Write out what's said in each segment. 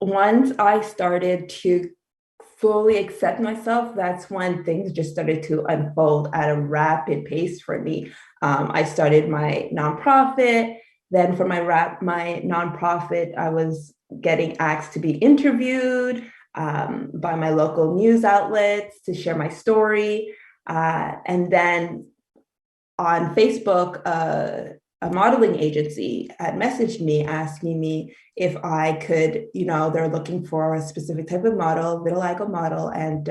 once I started to fully accept myself, that's when things just started to unfold at a rapid pace for me. I started my nonprofit. Then for my nonprofit, I was getting asked to be interviewed by my local news outlets to share my story. And then on Facebook, a modeling agency had messaged me asking me if I could, they're looking for a specific type of model, vitiligo model, and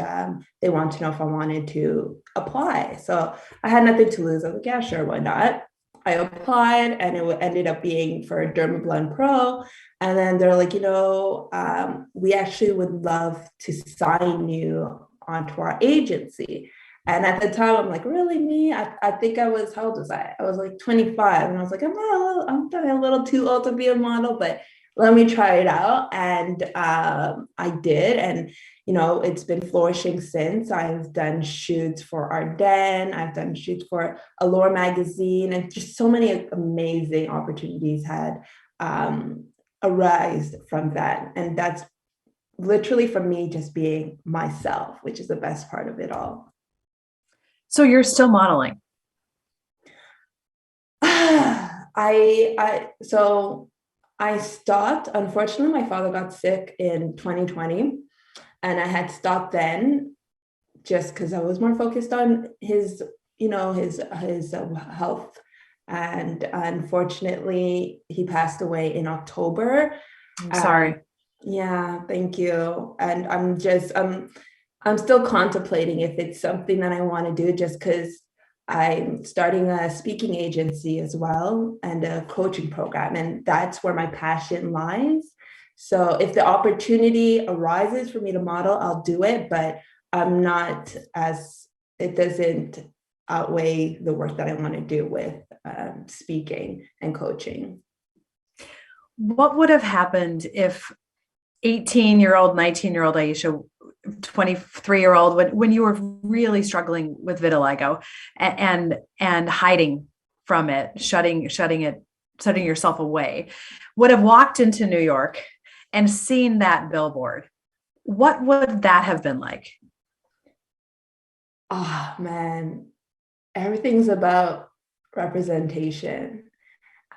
they want to know if I wanted to apply. So I had nothing to lose. I was like, yeah, sure, why not? I applied, and it ended up being for Dermablend Pro. And then they're like, we actually would love to sign you onto our agency. And at the time, I'm like, really, me? I think I was, how old was I? I was like 25. And I was like, I'm probably a little too old to be a model, but let me try it out. And I did. And, it's been flourishing since. I've done shoots for Arden. I've done shoots for Allure magazine. And just so many amazing opportunities had arise from that. And that's literally from me just being myself, which is the best part of it all. So you're still modeling? So I stopped. Unfortunately, my father got sick in 2020, and I had stopped then just because I was more focused on his health. And unfortunately, he passed away in October. I'm sorry. Yeah, thank you. And I'm still contemplating if it's something that I want to do, just because I'm starting a speaking agency as well and a coaching program, and that's where my passion lies. So if the opportunity arises for me to model, I'll do it, but it doesn't outweigh the work that I want to do with speaking and coaching. What would have happened if 18-year-old, 19-year-old Aiesha, 23-year-old, when you were really struggling with vitiligo and hiding from it, shutting yourself away, would have walked into New York and seen that billboard? What would that have been like? Oh man, everything's about representation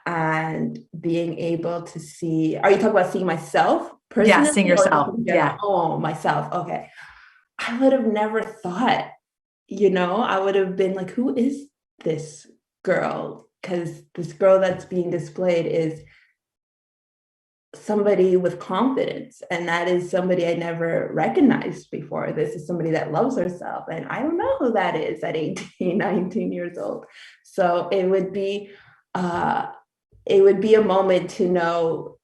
and being able to see. Are you talking about seeing myself personally? Yeah, seeing yourself. Yeah. Oh, myself. Okay. I would have never thought, I would have been like, who is this girl? Because this girl that's being displayed is somebody with confidence, and that is somebody I never recognized before. This is somebody that loves herself, and I don't know who that is at 18, 19 years old. So it would be a moment to know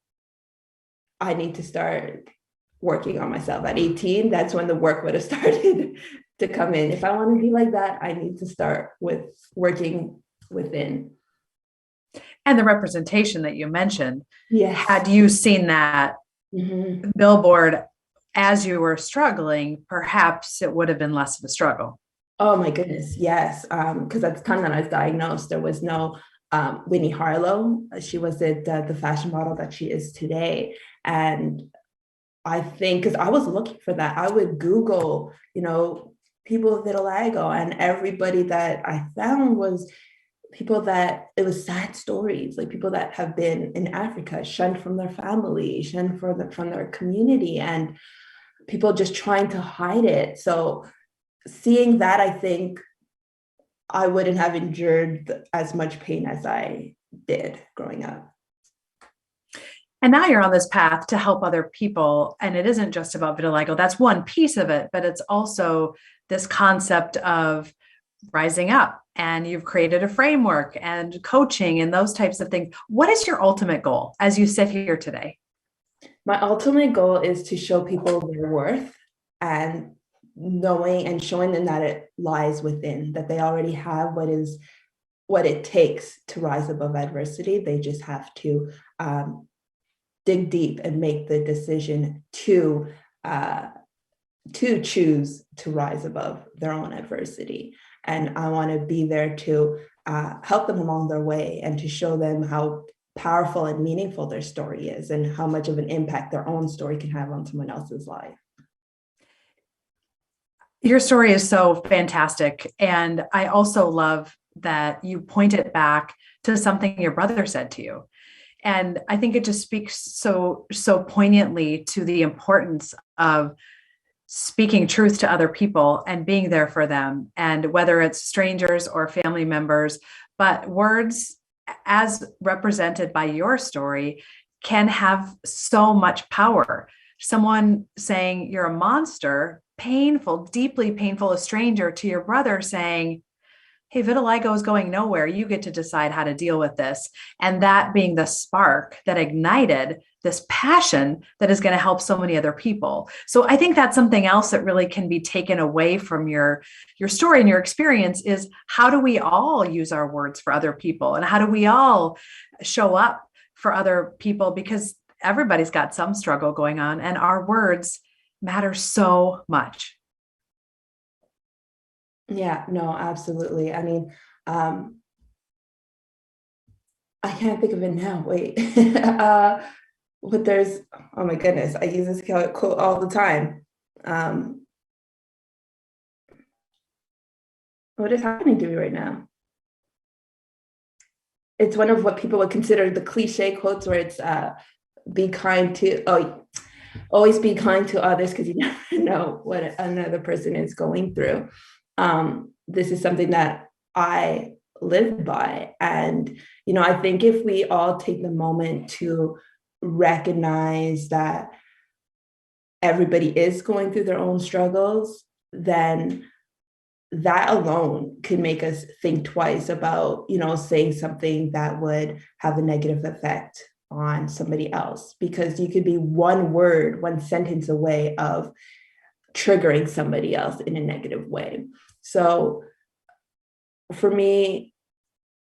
I need to start working on myself. At 18, that's when the work would have started to come in. If I want to be like that, I need to start with working within. And the representation that you mentioned, yes. Had you seen that billboard as you were struggling, perhaps it would have been less of a struggle. Oh my goodness, yes. Because at the time that I was diagnosed, there was no Winnie Harlow. She wasn't the fashion model that she is today. And I think, because I was looking for that, I would Google, people with vitiligo, and everybody that I found was people that, it was sad stories, like people that have been in Africa, shunned from their family, shunned from their community, and people just trying to hide it. So seeing that, I think I wouldn't have endured as much pain as I did growing up. And now you're on this path to help other people. And it isn't just about vitiligo. That's one piece of it, but it's also this concept of rising up. And you've created a framework and coaching and those types of things. What is your ultimate goal as you sit here today? My ultimate goal is to show people their worth, and knowing and showing them that it lies within, that they already have what it takes to rise above adversity. They just have to dig deep and make the decision to choose to rise above their own adversity. And I want to be there to help them along their way and to show them how powerful and meaningful their story is, and how much of an impact their own story can have on someone else's life. Your story is so fantastic. And I also love that you point it back to something your brother said to you. And I think it just speaks so poignantly to the importance of speaking truth to other people and being there for them. And whether it's strangers or family members, but words as represented by your story can have so much power. Someone saying you're a monster, painful, deeply painful, a stranger, to your brother saying, hey, vitiligo is going nowhere. You get to decide how to deal with this. And that being the spark that ignited this passion that is going to help so many other people. So I think that's something else that really can be taken away from your story and your experience is, how do we all use our words for other people? And how do we all show up for other people? Because everybody's got some struggle going on, and our words matter so much. Yeah, no, absolutely. I mean, I can't think of it now. Wait. But there's, oh my goodness, I use this quote all the time. What is happening to me right now? It's one of what people would consider the cliche quotes, where it's be kind to, always be kind to others, because you never know what another person is going through. This is something that I live by. And, I think if we all take the moment to recognize that everybody is going through their own struggles, then that alone can make us think twice about, saying something that would have a negative effect on somebody else, because you could be one word, one sentence away of triggering somebody else in a negative way. So for me,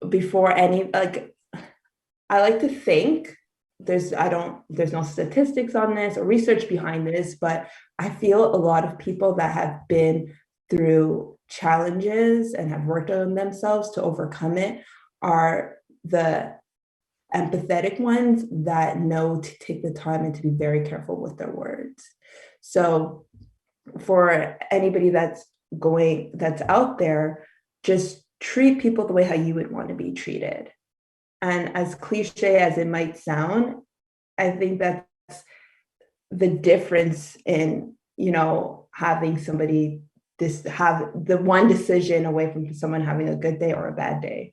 before any, I like to think there's no statistics on this or research behind this, but I feel a lot of people that have been through challenges and have worked on themselves to overcome it are the empathetic ones that know to take the time and to be very careful with their words. So for anybody that's out there, just treat people the way how you would want to be treated. And as cliche as it might sound, I think that's the difference in, having somebody have the one decision away from someone having a good day or a bad day.